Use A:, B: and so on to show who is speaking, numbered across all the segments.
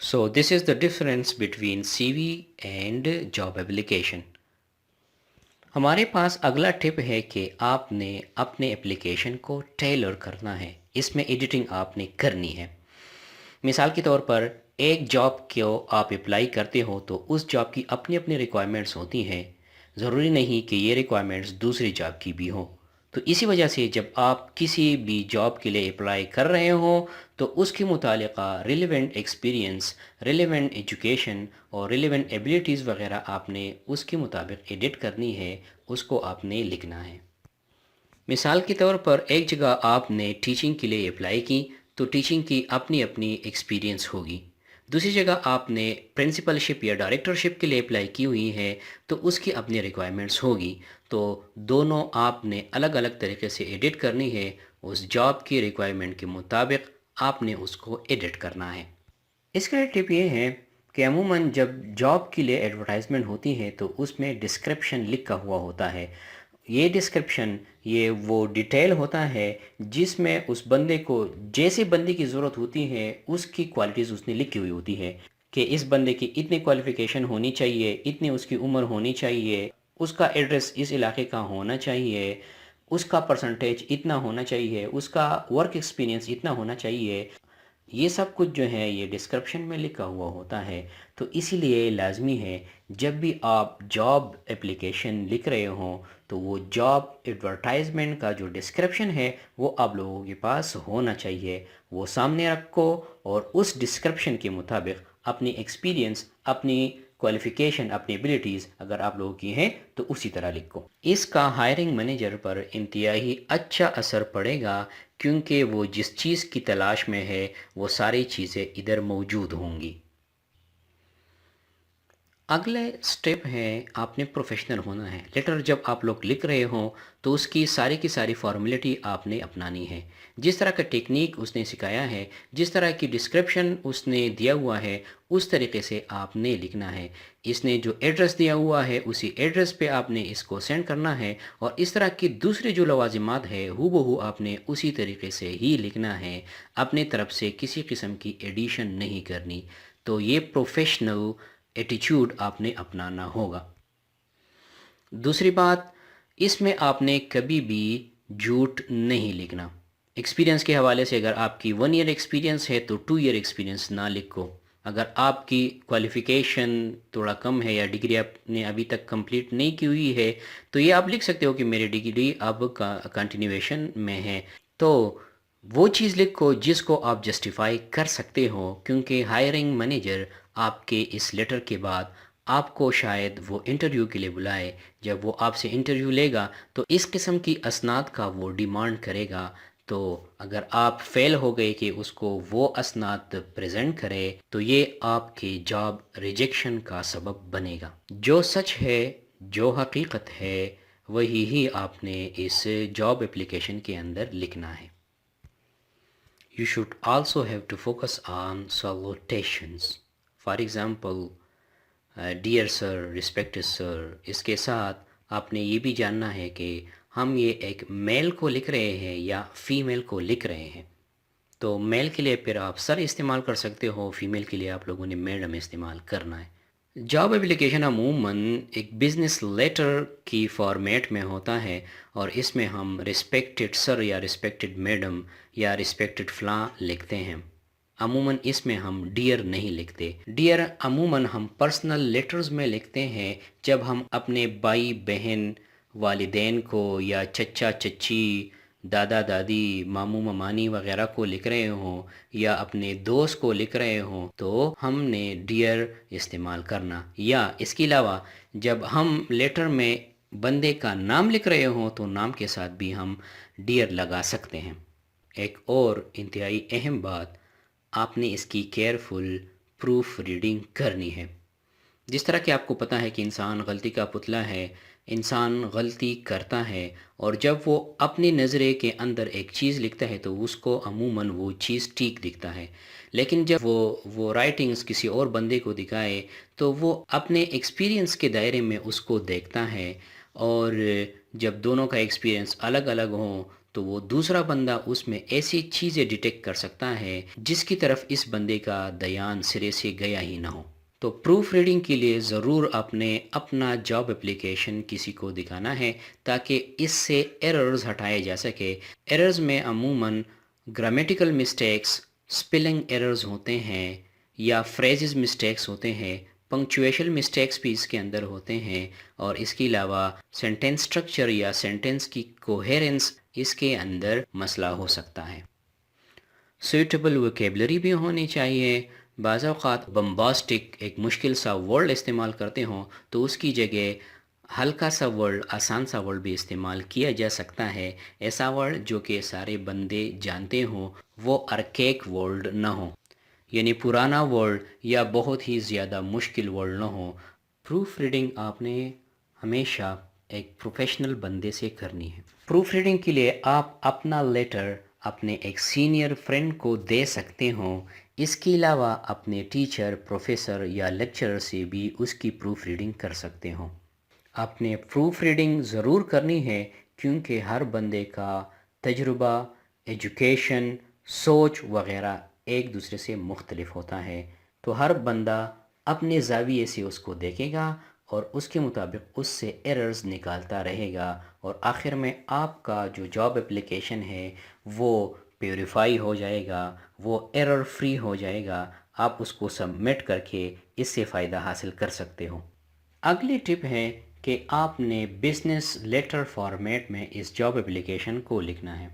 A: So this is the difference between CV and job application. ہمارے پاس اگلا ٹپ ہے کہ آپ نے اپنے اپلیکیشن کو ٹیلر کرنا ہے، اس میں ایڈیٹنگ آپ نے کرنی ہے۔ مثال کے طور پر ایک جاب کو آپ اپلائی کرتے ہو تو اس جاب کی اپنی اپنی ریکوائرمنٹس ہوتی ہیں، ضروری نہیں کہ یہ ریکوائرمنٹس دوسری جاب کی بھی ہوں۔ تو اسی وجہ سے جب آپ کسی بھی جاب کے لیے اپلائی کر رہے ہوں تو اس کے متعلقہ ریلیونٹ ایکسپیرینس، ریلیونٹ ایجوکیشن اور ریلیونٹ ایبیلیٹیز وغیرہ آپ نے اس کے مطابق ایڈٹ کرنی ہے، اس کو آپ نے لکھنا ہے۔ مثال کے طور پر ایک جگہ آپ نے ٹیچنگ کے لیے اپلائی کی تو ٹیچنگ کی اپنی اپنی ایکسپیرینس ہوگی۔ دوسری جگہ آپ نے پرنسپل شپ یا ڈائریکٹر شپ کے لیے اپلائی کی ہوئی ہے تو اس کی اپنی ریکوائرمنٹس ہوگی۔ تو دونوں آپ نے الگ الگ طریقے سے ایڈٹ کرنی ہے، اس جاب کی ریکوائرمنٹ کے مطابق آپ نے اس کو ایڈٹ کرنا ہے۔ اس کا ایک ٹپ یہ ہے کہ عموماً جب جاب کے لیے ایڈورٹائزمنٹ ہوتی ہے تو اس میں ڈسکرپشن لکھا ہوا ہوتا ہے۔ یہ ڈسکرپشن یہ وہ ڈیٹیل ہوتا ہے جس میں اس بندے کو جیسے بندے کی ضرورت ہوتی ہے اس کی کوالٹیز اس نے لکھی ہوئی ہوتی ہے کہ اس بندے کی اتنی کوالیفیکیشن ہونی چاہیے، اتنی اس کی عمر ہونی چاہیے، اس کا ایڈریس اس علاقے کا ہونا چاہیے، اس کا پرسنٹیج اتنا ہونا چاہیے، اس کا ورک ایکسپیرینس اتنا ہونا چاہیے۔ یہ سب کچھ جو ہے یہ ڈسکرپشن میں لکھا ہوا ہوتا ہے۔ تو اسی لیے لازمی ہے جب بھی آپ جاب اپلیکیشن لکھ رہے ہوں تو وہ جاب ایڈورٹائزمنٹ کا جو ڈسکرپشن ہے وہ آپ لوگوں کے پاس ہونا چاہیے، وہ سامنے رکھو اور اس ڈسکرپشن کے مطابق اپنی ایکسپیرینس، اپنی کوالیفیکیشن، اپنی ایبیلیٹیز اگر آپ لوگوں کی ہیں تو اسی طرح لکھو۔ اس کا ہائرنگ مینیجر پر انتہائی اچھا اثر پڑے گا کیونکہ وہ جس چیز کی تلاش میں ہے وہ ساری چیزیں ادھر موجود ہوں گی۔ اگلے سٹیپ ہے آپ نے پروفیشنل ہونا ہے۔ لیٹر جب آپ لوگ لکھ رہے ہوں تو اس کی ساری فارمیلٹی آپ نے اپنانی ہے۔ جس طرح کا ٹیکنیک اس نے سکھایا ہے، جس طرح کی ڈسکرپشن اس نے دیا ہوا ہے اس طریقے سے آپ نے لکھنا ہے۔ اس نے جو ایڈریس دیا ہوا ہے اسی ایڈریس پہ آپ نے اس کو سینڈ کرنا ہے، اور اس طرح کی دوسری جو لوازمات ہے ہو بہو آپ نے اسی طریقے سے ہی لکھنا ہے، اپنے طرف سے کسی قسم کی ایڈیشن نہیں کرنی۔ تو یہ پروفیشنل ایٹیچیوڈ آپ نے اپنانا ہوگا۔ دوسری بات، اس میں آپ نے کبھی بھی جھوٹ نہیں لکھنا۔ ایکسپیرینس کے حوالے سے اگر آپ کی 1 ایئر ایکسپیرینس ہے تو 2 ایئر ایکسپیرینس نہ لکھو۔ اگر آپ کی کوالیفیکیشن تھوڑا کم ہے یا ڈگری آپ نے ابھی تک کمپلیٹ نہیں کی ہوئی ہے تو یہ آپ لکھ سکتے ہو کہ میری ڈگری اب کنٹینیویشن میں ہے۔ تو وہ چیز لکھو جس کو آپ جسٹیفائی کر سکتے ہو، کیونکہ ہائرنگ مینیجر آپ کے اس لیٹر کے بعد آپ کو شاید وہ انٹرویو کے لیے بلائے۔ جب وہ آپ سے انٹرویو لے گا تو اس قسم کی اسناد کا وہ ڈیمانڈ کرے گا۔ تو اگر آپ فیل ہو گئے کہ اس کو وہ اسناد پریزنٹ کرے تو یہ آپ کی جاب ریجیکشن کا سبب بنے گا۔ جو سچ ہے، جو حقیقت ہے، وہی ہی آپ نے اس جاب اپلیکیشن کے اندر لکھنا ہے۔ You should also have to focus on salutations. For example, dear sir, respected sir. اس کے ساتھ آپ نے یہ بھی جاننا ہے کہ ہم یہ ایک میل کو لکھ رہے ہیں یا فیمیل کو لکھ رہے ہیں۔ تو میل کے لیے پھر آپ سر استعمال کر سکتے ہو، فیمیل کے لیے آپ لوگوں نے میڈم استعمال کرنا ہے۔ جاب اپلیکیشن عموماً ایک بزنس لیٹر کی فارمیٹ میں ہوتا ہے، اور اس میں ہم رسپیکٹڈ سر یا رسپیکٹڈ میڈم یا رسپیکٹڈ فلاں لکھتے ہیں۔ عموماً اس میں ہم ڈیئر نہیں لکھتے۔ ڈیئر عموماً ہم پرسنل لیٹرز میں لکھتے ہیں جب ہم اپنے بھائی بہن، والدین کو یا چچا چچی، دادا دادی، ماموں ممانی وغیرہ کو لکھ رہے ہوں یا اپنے دوست کو لکھ رہے ہوں تو ہم نے ڈیئر استعمال کرنا۔ یا اس کے علاوہ جب ہم لیٹر میں بندے کا نام لکھ رہے ہوں تو نام کے ساتھ بھی ہم ڈیئر لگا سکتے ہیں۔ ایک اور انتہائی اہم بات، آپ نے اس کی کیئرفل پروف ریڈنگ کرنی ہے۔ جس طرح کہ آپ کو پتہ ہے کہ انسان غلطی کا پتلا ہے، انسان غلطی کرتا ہے، اور جب وہ اپنی نظرے کے اندر ایک چیز لکھتا ہے تو اس کو عموماً وہ چیز ٹھیک دکھتا ہے، لیکن جب وہ رائٹنگز کسی اور بندے کو دکھائے تو وہ اپنے ایکسپیرینس کے دائرے میں اس کو دیکھتا ہے، اور جب دونوں کا ایکسپیرینس الگ الگ ہوں تو وہ دوسرا بندہ اس میں ایسی چیزیں ڈیٹیکٹ کر سکتا ہے جس کی طرف اس بندے کا دھیان سرے سے گیا ہی نہ ہو۔ تو پروف ریڈنگ کے لیے ضرور آپ نے اپنا جاب اپلیکیشن کسی کو دکھانا ہے تاکہ اس سے ایررز ہٹائے جا سکے۔ ایررز میں عموماً گرامیٹیکل مسٹیکس، سپیلنگ ایررز ہوتے ہیں یا فریزز مسٹیکس ہوتے ہیں، پنکچویشن مسٹیکس بھی اس کے اندر ہوتے ہیں، اور اس کے علاوہ سینٹینس سٹرکچر یا سینٹینس کی کوہیرنس اس کے اندر مسئلہ ہو سکتا ہے۔ سویٹیبل ووکیبلری بھی ہونی چاہیے۔ بعض اوقات بمباسٹک ایک مشکل سا ورڈ استعمال کرتے ہوں تو اس کی جگہ ہلکا سا ورڈ، آسان سا ورڈ بھی استعمال کیا جا سکتا ہے۔ ایسا ورڈ جو کہ سارے بندے جانتے ہوں، وہ ارکیک ورڈ نہ ہو، یعنی پرانا ورڈ یا بہت ہی زیادہ مشکل ورڈ نہ ہو۔ پروف ریڈنگ آپ نے ہمیشہ ایک پروفیشنل بندے سے کرنی ہے۔ پروف ریڈنگ کے لیے آپ اپنا لیٹر اپنے ایک سینئر فرینڈ کو دے سکتے ہوں، اس کے علاوہ اپنے ٹیچر، پروفیسر یا لیکچرر سے بھی اس کی پروف ریڈنگ کر سکتے ہوں۔ آپ نے پروف ریڈنگ ضرور کرنی ہے کیونکہ ہر بندے کا تجربہ، ایجوکیشن، سوچ وغیرہ ایک دوسرے سے مختلف ہوتا ہے، تو ہر بندہ اپنے زاویے سے اس کو دیکھے گا اور اس کے مطابق اس سے ایررز نکالتا رہے گا، اور آخر میں آپ کا جو جاب اپلیکیشن ہے وہ پیوریفائی ہو جائے گا، وہ ایرر فری ہو جائے گا، آپ اس کو سبمٹ کر کے اس سے فائدہ حاصل کر سکتے ہو۔ اگلی ٹپ ہے کہ آپ نے بزنس لیٹر فارمیٹ میں اس جاب اپلیکیشن کو لکھنا ہے۔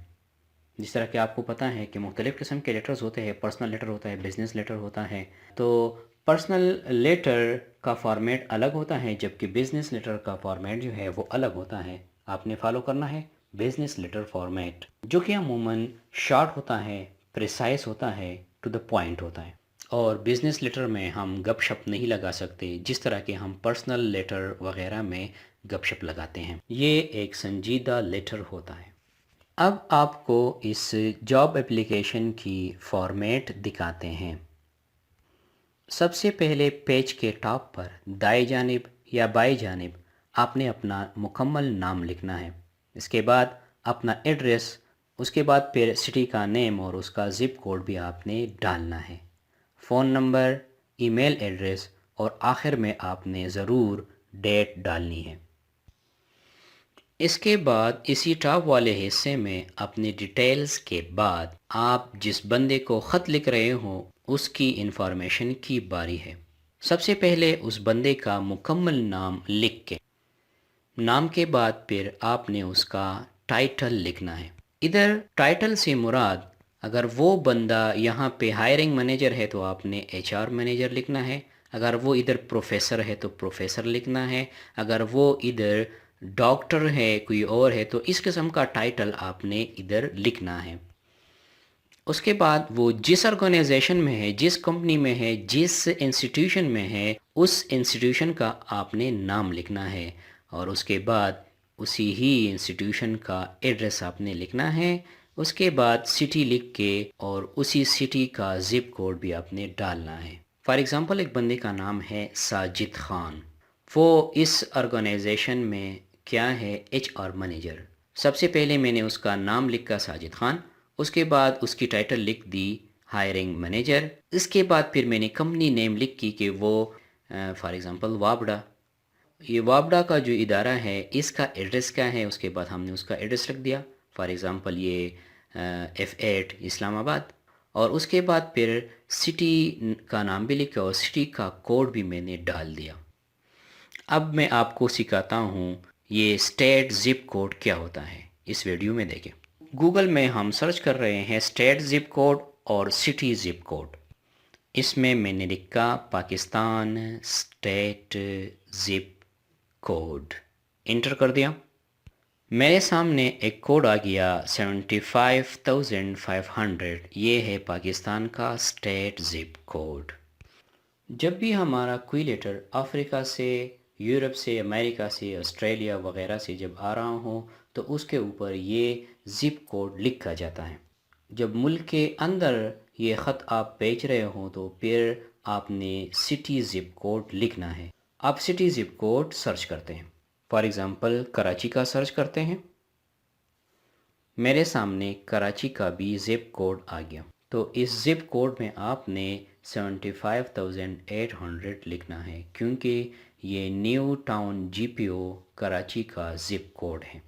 A: جس طرح کہ آپ کو پتہ ہے کہ مختلف قسم کے لیٹرز ہوتے ہیں، پرسنل لیٹر ہوتا ہے، بزنس لیٹر ہوتا ہے، تو پرسنل لیٹر کا فارمیٹ الگ ہوتا ہے جبکہ بزنس لیٹر کا فارمیٹ جو ہے وہ الگ ہوتا ہے۔ آپ نے فالو کرنا ہے بزنس لیٹر فارمیٹ، جو کہ عموماً شارٹ ہوتا ہے، پریسائز ہوتا ہے، ٹو دا پوائنٹ ہوتا ہے، اور بزنس لیٹر میں ہم گپ شپ نہیں لگا سکتے جس طرح کہ ہم پرسنل لیٹر وغیرہ میں گپ شپ لگاتے ہیں۔ یہ ایک سنجیدہ لیٹر ہوتا ہے۔ اب آپ کو اس جاب اپلیکیشن کی فارمیٹ دکھاتے ہیں۔ سب سے پہلے پیج کے ٹاپ پر دائیں جانب یا بائیں جانب آپ نے اپنا مکمل نام لکھنا ہے، اس کے بعد اپنا ایڈریس، اس کے بعد پھر سٹی کا نیم اور اس کا زپ کوڈ بھی آپ نے ڈالنا ہے، فون نمبر، ای میل ایڈریس، اور آخر میں آپ نے ضرور ڈیٹ ڈالنی ہے۔ اس کے بعد اسی ٹاپ والے حصے میں اپنی ڈیٹیلز کے بعد آپ جس بندے کو خط لکھ رہے ہوں اس کی انفارمیشن کی باری ہے۔ سب سے پہلے اس بندے کا مکمل نام لکھ کے، نام کے بعد پھر آپ نے اس کا ٹائٹل لکھنا ہے۔ ادھر ٹائٹل سے مراد اگر وہ بندہ یہاں پہ ہائرنگ مینیجر ہے تو آپ نے ایچ آر مینیجر لکھنا ہے، اگر وہ ادھر پروفیسر ہے تو پروفیسر لکھنا ہے، اگر وہ ادھر ڈاکٹر ہے کوئی اور ہے تو اس قسم کا ٹائٹل آپ نے ادھر لکھنا ہے۔ اس کے بعد وہ جس آرگنائزیشن میں ہے، جس کمپنی میں ہے، جس انسٹیٹیوشن میں ہے، اس انسٹیٹیوشن کا آپ نے نام لکھنا ہے، اور اس کے بعد اسی ہی انسٹیٹیوشن کا ایڈریس آپ نے لکھنا ہے، اس کے بعد سٹی لکھ کے اور اسی سٹی کا زپ کوڈ بھی آپ نے ڈالنا ہے۔ فار ایگزامپل ایک بندے کا نام ہے ساجد خان، وہ اس آرگنائزیشن میں کیا ہے، ایچ آر مینیجر۔ سب سے پہلے میں نے اس کا نام لکھا ساجد خان، اس کے بعد اس کی ٹائٹل لکھ دی ہائرنگ مینیجر، اس کے بعد پھر میں نے کمپنی نیم لکھ کی کہ وہ فار ایگزامپل وابڈا، یہ وابڈا کا جو ادارہ ہے اس کا ایڈریس کیا ہے، اس کے بعد ہم نے اس کا ایڈریس رکھ دیا، فار ایگزامپل یہ F8 اسلام آباد، اور اس کے بعد پھر سٹی کا نام بھی لکھا اور سٹی کا کوڈ بھی میں نے ڈال دیا۔ اب میں آپ کو سکھاتا ہوں یہ اسٹیٹ زپ کوڈ کیا ہوتا ہے، اس ویڈیو میں دیکھیں۔ گوگل میں ہم سرچ کر رہے ہیں اسٹیٹ زپ کوڈ اور سٹی زپ کوڈ، اس میں نے لکھا Pakistan state zip code, enter کر دیا۔ میرے سامنے ایک کوڈ آ گیا 75,500، یہ ہے پاکستان کا اسٹیٹ زپ کوڈ۔ جب بھی ہمارا کوئی لیٹر افریقہ سے، یورپ سے، امریکہ سے، آسٹریلیا وغیرہ سے جب آ رہا ہو تو اس کے اوپر یہ زپ کوڈ لکھا جاتا ہے۔ جب ملک کے اندر یہ خط آپ بیچ رہے ہوں تو پھر آپ نے سٹی زپ کوڈ لکھنا ہے۔ آپ سٹی زپ کوڈ سرچ کرتے ہیں، فار ایگزامپل کراچی کا سرچ کرتے ہیں، میرے سامنے کراچی کا بھی زپ کوڈ آ گیا۔ تو اس زپ کوڈ میں آپ نے 75,800 لکھنا ہے، کیونکہ یہ نیو ٹاؤن جی پی او کراچی کا زپ کوڈ ہے۔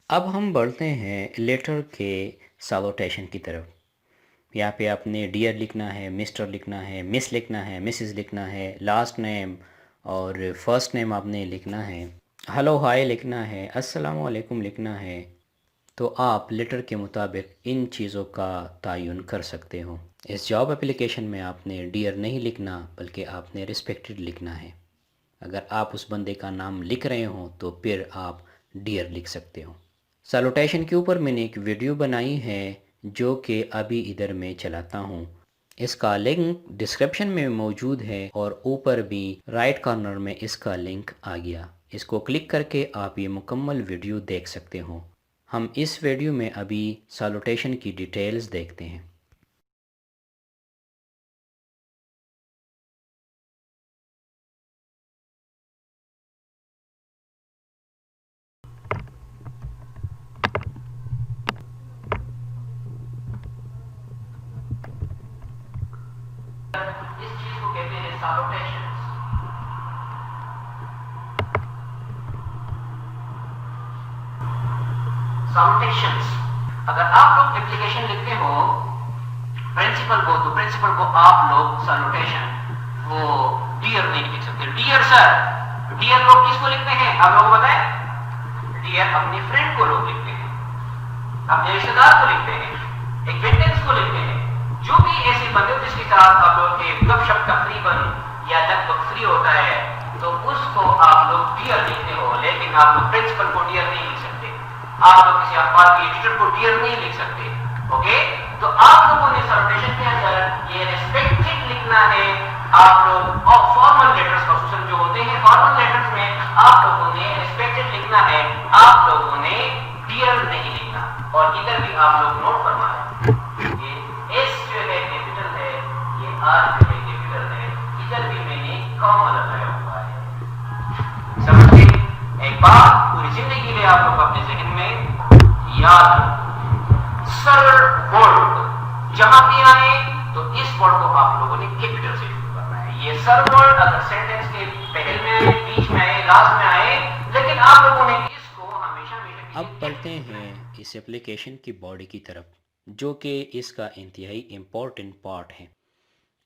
A: اب ہم بڑھتے ہیں لیٹر کے سالوٹیشن کی طرف۔ یہاں پہ آپ نے ڈیئر لکھنا ہے، مسٹر لکھنا ہے، مس لکھنا ہے، مسز لکھنا ہے، لاسٹ نیم اور فرسٹ نیم آپ نے لکھنا ہے، ہلو ہائے لکھنا ہے، السلام علیکم لکھنا ہے۔ تو آپ لیٹر کے مطابق ان چیزوں کا تعین کر سکتے ہو۔ اس جاب اپلیکیشن میں آپ نے ڈیئر نہیں لکھنا، بلکہ آپ نے ریسپیکٹڈ لکھنا ہے۔ اگر آپ اس بندے کا نام لکھ رہے ہوں تو پھر آپ ڈیئر لکھ سکتے ہو۔ سالوٹیشن کے اوپر میں نے ایک ویڈیو بنائی ہے جو کہ ابھی ادھر میں چلاتا ہوں، اس کا لنک ڈسکرپشن میں موجود ہے، اور اوپر بھی رائٹ کارنر میں اس کا لنک آ گیا، اس کو کلک کر کے آپ یہ مکمل ویڈیو دیکھ سکتے ہو۔ ہم اس ویڈیو میں ابھی سالوٹیشن کی ڈیٹیلز دیکھتے ہیں۔ اس چیز کو کہتے ہیں سالوٹیشن۔ سالوٹیشنز، اگر آپ لوگ اپلیکیشن لکھتے ہو پرنسپل کو، تو پرنسپل کو آپ لوگ سالوٹیشن وہ ڈیئر نہیں لکھ سکتے۔ ڈیئر سر، ڈیئر لوگ کس کو لکھتے ہیں آپ لوگوں کو بتائیں؟ ڈیئر اپنے فرینڈ کو لوگ لکھتے ہیں، اپنے رشتے دار کو لکھتے ہیں، ایکوینٹنس کو لکھتے ہیں، جو بھی ایسے بندے جس کے ساتھ آپ لوگ کے گپ شپ تقریباً یا لگ بھگ فری ہوتا ہے، تو اس کو آپ لوگ ڈیئر لکھتے ہو، لیکن آپ لوگ پرنسپل کو ڈیئر نہیں لکھ سکتے، آپ لوگ کسی اخبار کے ایڈیٹر کو ڈیئر نہیں لکھ سکتے۔ اوکے، تو آپ لوگوں نے سالوٹیشن کے اندر یہ ریسپیکٹڈ لکھنا ہے۔ آپ لوگ فارمل لیٹرز خصوصاً جو ہوتے ہیں، فارمل لیٹرز میں آپ لوگوں نے ریسپیکٹڈ لکھنا ہے، آپ لوگوں نے ڈیئر نہیں لکھنا۔ اور ادھر بھی آپ لوگ نوٹ فرمائیں، یہ ایس جو ہے کیپٹل ہے، یہ آر جو ہے کیپٹل ہے، ادھر بھی میں نے کاما لگایا ہوا ہے۔ سمجھ گئے؟ ایک بات پوری زندگی میں آپ لوگ اپنے ذہن میں یاد رکھو، سر ورڈ جہاں بھی آئے تو اس ورڈ کو آپ لوگوں نے کیپٹل سے شروع کرنا ہے۔ یہ سر ورڈ اگر سینٹینس کے پہل میں آئے، بیچ میں آئے، لاسٹ میں آئے، لیکن آپ لوگوں نے اس کو ہمیشہ اب پڑھتے ہیں اس اپلیکیشن کی باڈی کی طرف، جو کہ اس کا انتہائی امپورٹنٹ پارٹ ہے۔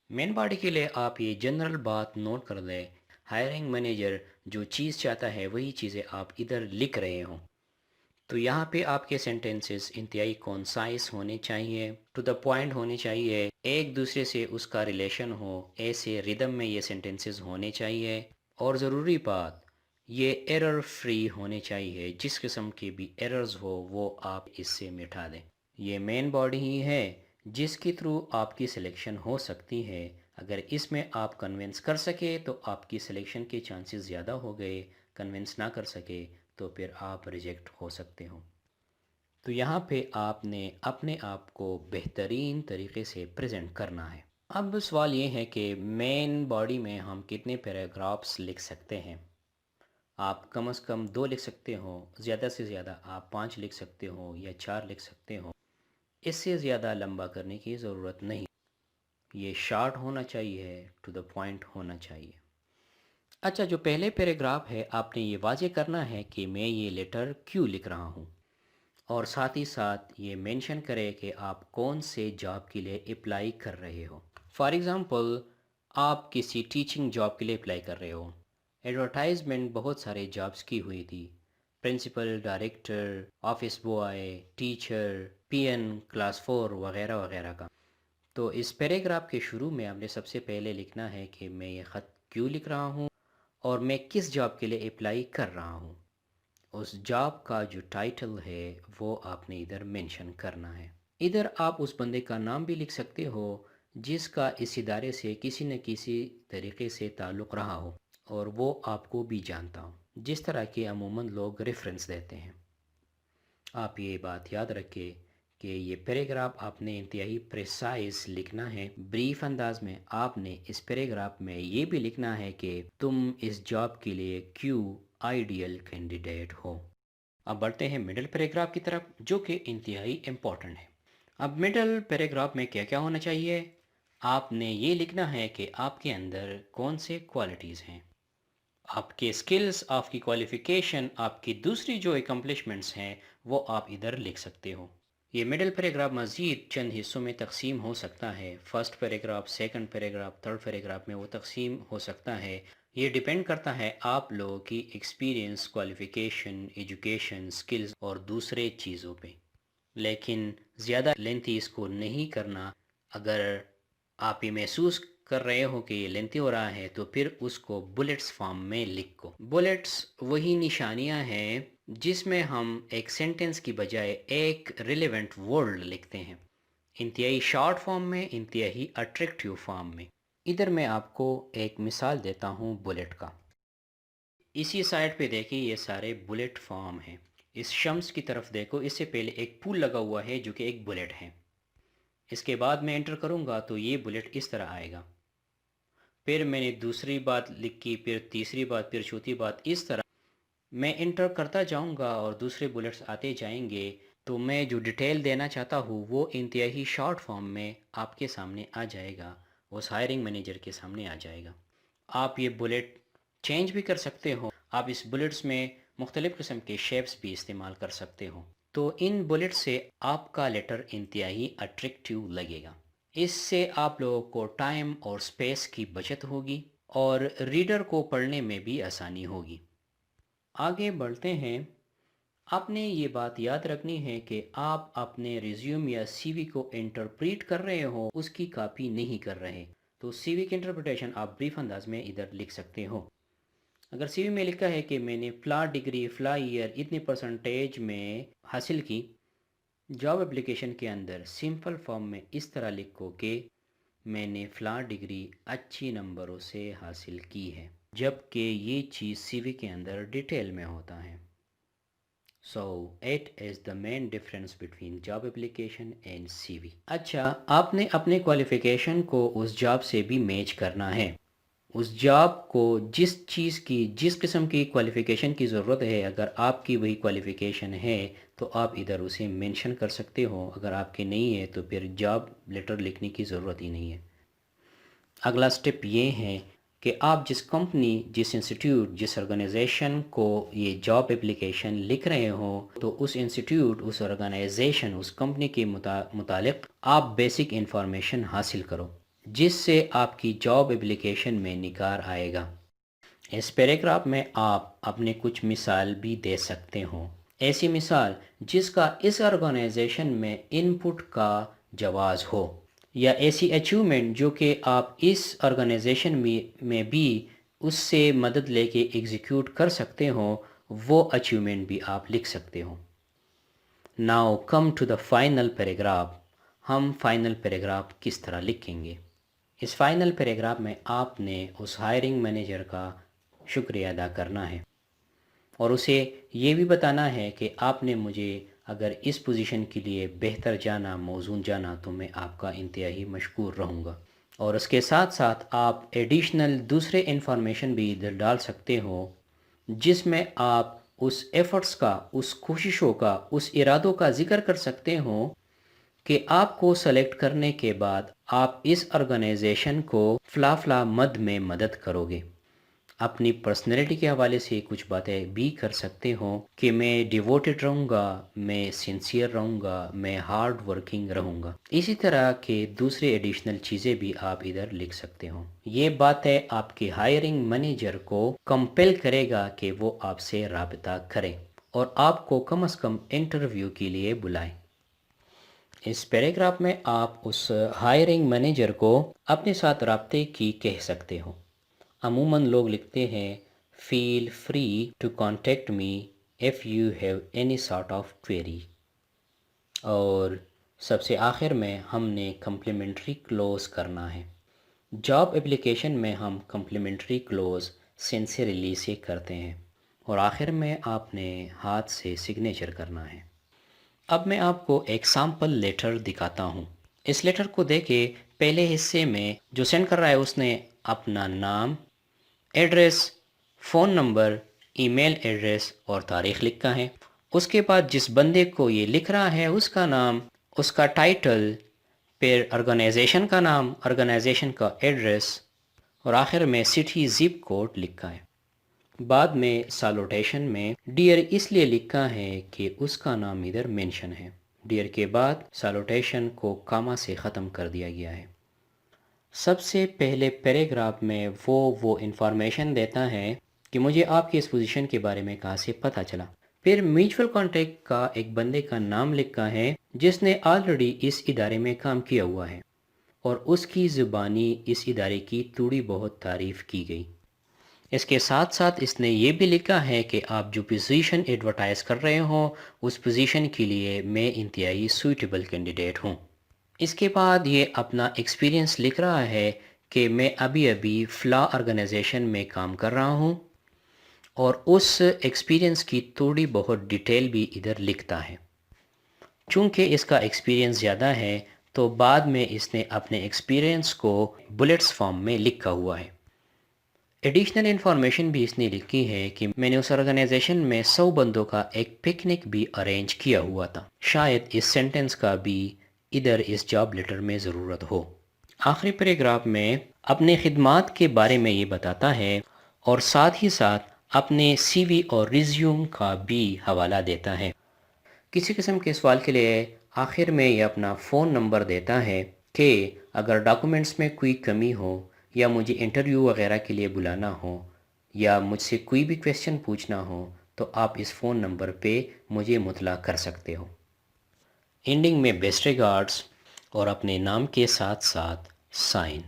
A: مین باڈی کے لیے آپ یہ جنرل بات نوٹ کر لیں، ہائرنگ مینیجر جو چیز چاہتا ہے وہی چیزیں آپ ادھر لکھ رہے ہوں۔ تو یہاں پہ آپ کے سینٹینسز انتہائی کونسائز ہونے چاہیے، ٹو دا پوائنٹ ہونے چاہیے، ایک دوسرے سے اس کا ریلیشن ہو، ایسے ردم میں یہ سینٹینسز ہونے چاہیے، اور ضروری بات یہ ایرر فری ہونے چاہیے، جس قسم کی بھی ایررز ہو وہ آپ اس سے مٹا دیں۔ یہ مین باڈی ہی ہے جس کے تھرو آپ کی سلیکشن ہو سکتی ہے۔ اگر اس میں آپ کنونس کر سکے تو آپ کی سلیکشن کے چانسز زیادہ ہو گئے، کنونس نہ کر سکے تو پھر آپ ریجیکٹ ہو سکتے ہو۔ تو یہاں پہ آپ نے اپنے آپ کو بہترین طریقے سے پریزنٹ کرنا ہے۔ اب سوال یہ ہے کہ مین باڈی میں ہم کتنے پیراگرافس لکھ سکتے ہیں؟ آپ کم از کم 2 لکھ سکتے ہو، زیادہ سے زیادہ آپ 5 لکھ سکتے ہو یا 4 لکھ سکتے ہو، اس سے زیادہ لمبا کرنے کی ضرورت نہیں۔ یہ شارٹ ہونا چاہیے، ٹو دا پوائنٹ ہونا چاہیے۔ اچھا، جو پہلے پیراگراف ہے آپ نے یہ واضح کرنا ہے کہ میں یہ لیٹر کیوں لکھ رہا ہوں، اور ساتھ ہی ساتھ یہ مینشن کرے کہ آپ کون سے جاب کے لیے اپلائی کر رہے ہو۔ فار ایگزامپل، آپ کسی ٹیچنگ جاب کے لیے اپلائی کر رہے ہو، ایڈورٹائزمنٹ بہت سارے جابس کی ہوئی تھی، principal, director, office boy, teacher, peon, class 4 وغیرہ وغیرہ کا۔ تو اس پیراگراف کے شروع میں آپ نے سب سے پہلے لکھنا ہے کہ میں یہ خط کیوں لکھ رہا ہوں اور میں کس جاب کے لیے اپلائی کر رہا ہوں۔ اس جاب کا جو ٹائٹل ہے وہ آپ نے ادھر مینشن کرنا ہے۔ ادھر آپ اس بندے کا نام بھی لکھ سکتے ہو جس کا اس ادارے سے کسی نہ کسی طریقے سے تعلق رہا ہو اور وہ آپ کو بھی جانتا ہو، جس طرح کے عموماً لوگ ریفرنس دیتے ہیں۔ آپ یہ بات یاد رکھیں کہ یہ پیراگراف آپ نے انتہائی پریسائز لکھنا ہے، بریف انداز میں۔ آپ نے اس پیراگراف میں یہ بھی لکھنا ہے کہ تم اس جاب کے لیے کیوں آئیڈیل کینڈیڈیٹ ہو۔ اب بڑھتے ہیں مڈل پیراگراف کی طرف، جو کہ انتہائی امپورٹنٹ ہے۔ اب مڈل پیراگراف میں کیا کیا ہونا چاہیے؟ آپ نے یہ لکھنا ہے کہ آپ کے اندر کون سے کوالٹیز ہیں، آپ کے سکلز، آپ کی کوالیفیکیشن، آپ کی دوسری جو اکمپلشمنٹس ہیں وہ آپ ادھر لکھ سکتے ہو۔ یہ مڈل پیراگراف مزید چند حصوں میں تقسیم ہو سکتا ہے، first paragraph, second paragraph, third paragraph میں وہ تقسیم ہو سکتا ہے۔ یہ ڈیپینڈ کرتا ہے آپ لوگوں کی ایکسپیرینس، کوالیفیکیشن، ایجوکیشن، سکلز اور دوسرے چیزوں پہ، لیکن زیادہ لینتھی اس کو نہیں کرنا۔ اگر آپ یہ محسوس کر رہے ہو کہ یہ لینتھی ہو رہا ہے تو پھر اس کو بلٹس فارم میں لکھو۔ بلٹس وہی نشانیاں ہیں جس میں ہم ایک سینٹنس کی بجائے ایک ریلیونٹ ورڈ لکھتے ہیں، انتہائی شارٹ فارم میں، انتہائی اٹریکٹیو فارم میں۔ ادھر میں آپ کو ایک مثال دیتا ہوں بلٹ کا۔ اسی سائٹ پہ دیکھیں، یہ سارے بلٹ فارم ہیں۔ اس شمس کی طرف دیکھو، اس سے پہلے ایک پھول لگا ہوا ہے جو کہ ایک بلٹ ہے۔ اس کے بعد میں انٹر کروں گا تو یہ بلٹ اس طرح آئے گا۔ پھر میں نے دوسری بات لکھی، پھر تیسری بات، پھر چوتھی بات، اس طرح میں انٹر کرتا جاؤں گا اور دوسرے بلٹس آتے جائیں گے، تو میں جو ڈیٹیل دینا چاہتا ہوں وہ انتہائی شارٹ فارم میں آپ کے سامنے آ جائے گا، اس ہائرنگ مینیجر کے سامنے آ جائے گا۔ آپ یہ بلٹ چینج بھی کر سکتے ہو، آپ اس بلٹس میں مختلف قسم کے شیپس بھی استعمال کر سکتے ہو، تو ان بلٹ سے آپ کا لیٹر انتہائی اٹریکٹیو لگے گا۔ اس سے آپ لوگوں کو ٹائم اور سپیس کی بچت ہوگی اور ریڈر کو پڑھنے میں بھی آسانی ہوگی۔ آگے بڑھتے ہیں۔ آپ نے یہ بات یاد رکھنی ہے کہ آپ اپنے ریزیوم یا سی وی کو انٹرپریٹ کر رہے ہو، اس کی کاپی نہیں کر رہے۔ تو سی وی کی انٹرپریٹیشن آپ بریف انداز میں ادھر لکھ سکتے ہو۔ اگر سی وی میں لکھا ہے کہ میں نے فلاں ڈگری فلاں ایئر اتنی پرسنٹیج میں حاصل کی، جاب اپلیکیشن کے اندر سمپل فارم میں اس طرح لکھو کہ میں نے فلاں ڈگری اچھی نمبروں سے حاصل کی ہے، جبکہ یہ چیز سی وی کے اندر ڈیٹیل میں ہوتا ہے۔ So it is the main difference between job application and CV۔ اچھا، آپ نے اپنے کوالیفیکیشن کو اس جاب سے بھی میچ کرنا ہے۔ اس جاب کو جس چیز کی، جس قسم کی کوالیفیکیشن کی ضرورت ہے، اگر آپ کی وہی کوالیفیکیشن ہے تو آپ ادھر اسے مینشن کر سکتے ہو۔ اگر آپ کی نہیں ہے تو پھر جاب لیٹر لکھنے کی ضرورت ہی نہیں ہے۔ اگلا سٹیپ یہ ہے کہ آپ جس کمپنی، جس انسٹیٹیوٹ، جس آرگنائزیشن کو یہ جاب اپلیکیشن لکھ رہے ہو، تو اس انسٹیٹیوٹ، اس آرگنائزیشن، اس کمپنی کے متعلق آپ بیسک انفارمیشن حاصل کرو، جس سے آپ کی جاب اپلیکیشن میں نکھار آئے گا۔ اس پیراگراف میں آپ اپنے کچھ مثال بھی دے سکتے ہو، ایسی مثال جس کا اس آرگنائزیشن میں ان پٹ کا جواز ہو، یا ایسی اچیومنٹ جو کہ آپ اس آرگنائزیشن میں بھی اس سے مدد لے کے ایگزیکیوٹ کر سکتے ہو، وہ اچیومنٹ بھی آپ لکھ سکتے ہو۔ Now come to the final paragraph. ہم فائنل پیراگراف کس طرح لکھیں گے؟ اس فائنل پیراگراف میں آپ نے اس ہائرنگ مینیجر کا شکریہ ادا کرنا ہے اور اسے یہ بھی بتانا ہے کہ آپ نے مجھے اگر اس پوزیشن کے لیے بہتر جانا، موزوں جانا، تو میں آپ کا انتہائی مشکور رہوں گا۔ اور اس کے ساتھ ساتھ آپ ایڈیشنل دوسرے انفارمیشن بھی ادھر ڈال سکتے ہو، جس میں آپ اس ایفرٹس کا، اس کوششوں کا، اس ارادوں کا ذکر کر سکتے ہو کہ آپ کو سلیکٹ کرنے کے بعد آپ اس آرگنائزیشن کو فلاں فلاں مد میں مدد کرو گے۔ اپنی پرسنالٹی کے حوالے سے کچھ باتیں بھی کر سکتے ہو کہ میں ڈیووٹڈ رہوں گا، میں سنسیئر رہوں گا، میں ہارڈ ورکنگ رہوں گا۔ اسی طرح کے دوسرے ایڈیشنل چیزیں بھی آپ ادھر لکھ سکتے ہو۔ یہ باتیں آپ کے ہائرنگ مینیجر کو کمپیل کرے گا کہ وہ آپ سے رابطہ کرے اور آپ کو کم از کم انٹرویو کے لیے بلائیں۔ اس پیراگراف میں آپ اس ہائرنگ مینیجر کو اپنے ساتھ رابطے کی کہہ سکتے ہو۔ عموماً لوگ لکھتے ہیں feel free to contact me if you have any sort of query، اور سب سے آخر میں ہم نے کمپلیمنٹری کلوز کرنا ہے۔ جاب اپلیکیشن میں ہم کمپلیمنٹری کلوز سنسیئرلی سے کرتے ہیں اور آخر میں آپ نے ہاتھ سے سگنیچر کرنا ہے۔ اب میں آپ کو ایک سامپل لیٹر دکھاتا ہوں۔ اس لیٹر کو دیکھے، پہلے حصے میں جو سینڈ کر رہا ہے اس نے اپنا نام، ایڈریس، فون نمبر، ای میل ایڈریس اور تاریخ لکھا ہے۔ اس کے بعد جس بندے کو یہ لکھ رہا ہے اس کا نام، اس کا ٹائٹل، پھر آرگنائزیشن کا نام، آرگنائزیشن کا ایڈریس، اور آخر میں سٹی زپ کوڈ لکھا ہے۔ بعد میں سالوٹیشن میں ڈیئر اس لیے لکھا ہے کہ اس کا نام ادھر مینشن ہے۔ ڈیئر کے بعد سالوٹیشن کو کاما سے ختم کر دیا گیا ہے۔ سب سے پہلے پیراگراف میں وہ انفارمیشن دیتا ہے کہ مجھے آپ کی اس پوزیشن کے بارے میں کہاں سے پتہ چلا۔ پھر میوچول کانٹیکٹ کا ایک بندے کا نام لکھا ہے جس نے آلریڈی اس ادارے میں کام کیا ہوا ہے اور اس کی زبانی اس ادارے کی تھوڑی بہت تعریف کی گئی۔ اس کے ساتھ ساتھ اس نے یہ بھی لکھا ہے کہ آپ جو پوزیشن ایڈورٹائز کر رہے ہوں اس پوزیشن کے لیے میں انتہائی سوٹیبل کینڈیڈیٹ ہوں۔ اس کے بعد یہ اپنا ایکسپیرینس لکھ رہا ہے کہ میں ابھی فلاں آرگنائزیشن میں کام کر رہا ہوں، اور اس ایکسپیرینس کی تھوڑی بہت ڈیٹیل بھی ادھر لکھتا ہے۔ چونکہ اس کا ایکسپیرینس زیادہ ہے تو بعد میں اس نے اپنے ایکسپیرینس کو بلٹس فارم میں لکھا ہوا ہے۔ ایڈیشنل انفارمیشن بھی اس نے لکھی ہے کہ میں نے اس آرگنائزیشن میں 100 بندوں کا ایک پکنک بھی ارینج کیا ہوا تھا۔ شاید اس سینٹنس کا بھی ادھر اس جاب لیٹر میں ضرورت ہو۔ آخری پیراگراف میں اپنے خدمات کے بارے میں یہ بتاتا ہے اور ساتھ ہی ساتھ اپنے سی وی اور ریزیوم کا بھی حوالہ دیتا ہے۔ کسی قسم کے سوال کے لیے آخر میں یہ اپنا فون نمبر دیتا ہے کہ اگر ڈاکومنٹس میں کوئی کمی ہو یا مجھے انٹرویو وغیرہ کے لیے بلانا ہو یا مجھ سے کوئی بھی کویسچن پوچھنا ہو تو آپ اس فون نمبر پہ مجھے مطلع کر سکتے ہو۔ اینڈنگ میں بیسٹ ریگارڈز اور اپنے نام کے ساتھ ساتھ سائن۔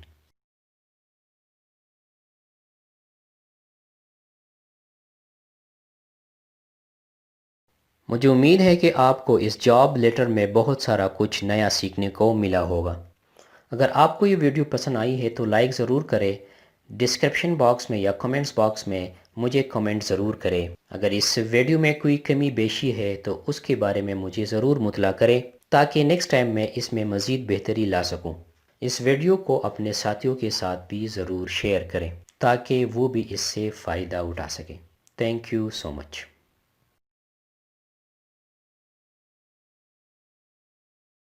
A: مجھے امید ہے کہ آپ کو اس جاب لیٹر میں بہت سارا کچھ نیا سیکھنے کو ملا ہوگا۔ اگر آپ کو یہ ویڈیو پسند آئی ہے تو لائک ضرور کریں، ڈسکرپشن باکس میں یا کمنٹس باکس میں مجھے کمنٹ ضرور کریں۔ اگر اس ویڈیو میں کوئی کمی بیشی ہے تو اس کے بارے میں مجھے ضرور مطلع کریں تاکہ نیکسٹ ٹائم میں اس میں مزید بہتری لا سکوں۔ اس ویڈیو کو اپنے ساتھیوں کے ساتھ بھی ضرور شیئر کریں تاکہ وہ بھی اس سے فائدہ اٹھا سکیں۔ Thank you so much.